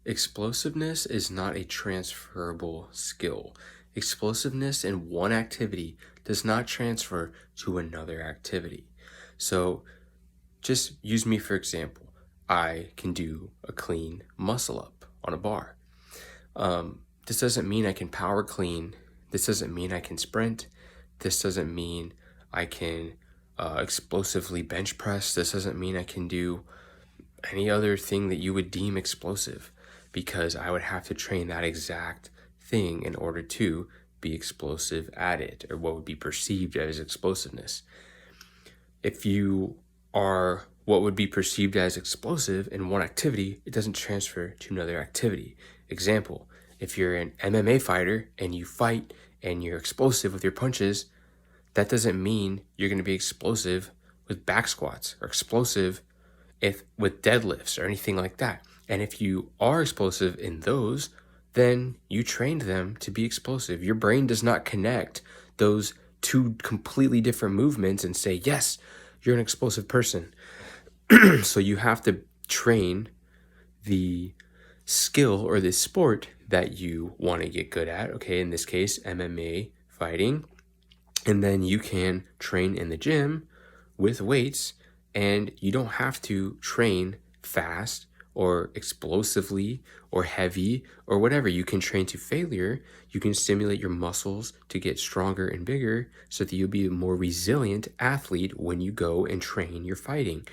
Explosiveness is not a transferable skill. Explosiveness in one activity does not transfer to another activity. So just use me for example. I can do a clean muscle up on a bar. This doesn't mean I can power clean. This doesn't mean I can sprint. This doesn't mean I can explosively bench press. This doesn't mean I can do any other thing that you would deem explosive, because I would have to train that exact thing in order to be explosive at it, or what would be perceived as explosiveness. If you are what would be perceived as explosive in one activity, it doesn't transfer to another activity. Example, if you're an MMA fighter and you fight and you're explosive with your punches, that doesn't mean you're going to be explosive with back squats or explosive with deadlifts or anything like that. And if you are explosive in those, then you trained them to be explosive. Your brain does not connect those two completely different movements and say, yes, you're an explosive person. So you have to train the skill or the sport that you want to get good at. Okay, in this case, MMA fighting. And then you can train in the gym with weights, and you don't have to train fast or explosively or heavy or whatever. You can train to failure. You can stimulate your muscles to get stronger and bigger so that you'll be a more resilient athlete when you go and train your fighting.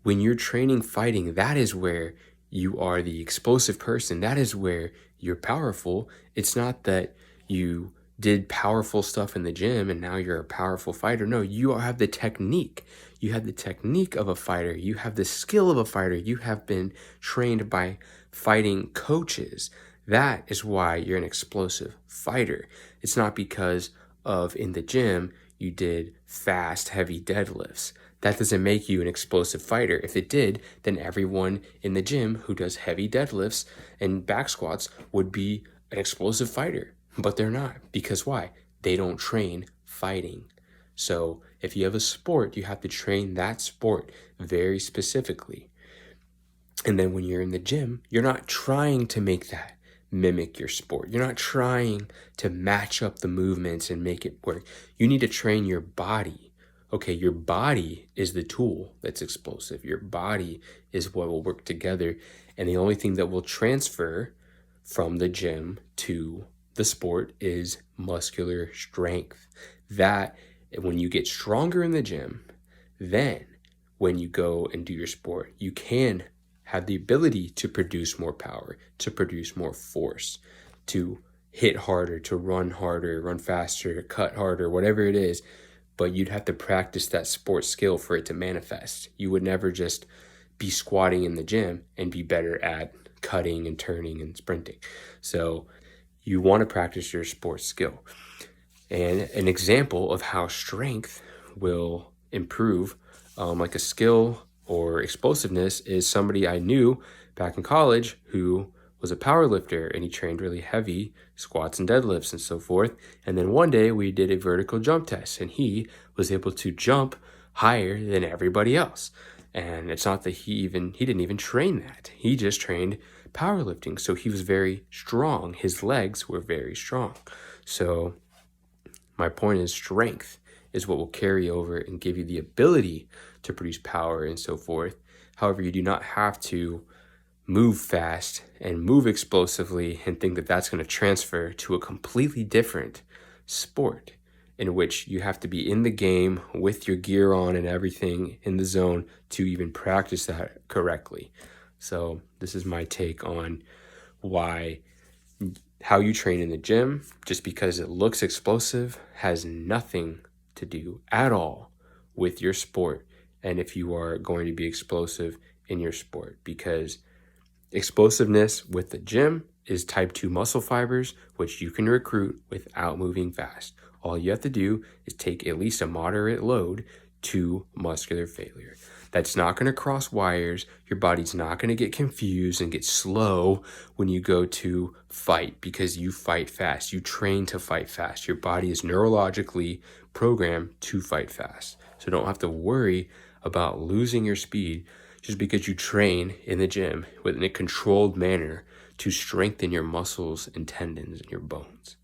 When you're training fighting, that is where you are the explosive person. That is where you're powerful. It's not that you did powerful stuff in the gym and now you're a powerful fighter. No, you have the technique. You have the technique of a fighter. You have the skill of a fighter. You have been trained by fighting coaches. That is why you're an explosive fighter. It's not because of in the gym you did fast, heavy deadlifts. That doesn't make you an explosive fighter. If it did, then everyone in the gym who does heavy deadlifts and back squats would be an explosive fighter. But they're not. Because why? They don't train fighting. So if you have a sport, you have to train that sport very specifically. And then when you're in the gym, you're not trying to make that mimic your sport. You're not trying to match up the movements and make it work. You need to train your body. Okay, your body is the tool that's explosive. Your body is what will work together. And the only thing that will transfer from the gym to the sport is muscular strength. That when you get stronger in the gym, then when you go and do your sport, you can have the ability to produce more power, to produce more force, to hit harder, to run harder, run faster, cut harder, whatever it is. But you'd have to practice that sport skill for it to manifest. You would never just be squatting in the gym and be better at cutting and turning and sprinting. So you want to practice your sports skill. And an example of how strength will improve, like a skill or explosiveness, is somebody I knew back in college who was a power lifter, and he trained really heavy squats and deadlifts and so forth. And then one day we did a vertical jump test, and he was able to jump higher than everybody else. And it's not that he didn't even train that. He just trained powerlifting. So he was very strong. His legs were very strong. So my point is, strength is what will carry over and give you the ability to produce power and so forth. However, you do not have to move fast and move explosively and think that that's going to transfer to a completely different sport in which you have to be in the game with your gear on and everything in the zone to even practice that correctly. So this is my take on how you train in the gym. Just because it looks explosive has nothing to do at all with your sport, and if you are going to be explosive in your sport, because explosiveness with the gym is type 2 muscle fibers, which you can recruit without moving fast. All you have to do is take at least a moderate load to muscular failure. That's not going to cross wires. Your body's not going to get confused and get slow when you go to fight, because you fight fast. You train to fight fast. Your body is neurologically programmed to fight fast. So don't have to worry about losing your speed. just because you train in the gym within a controlled manner to strengthen your muscles and tendons and your bones.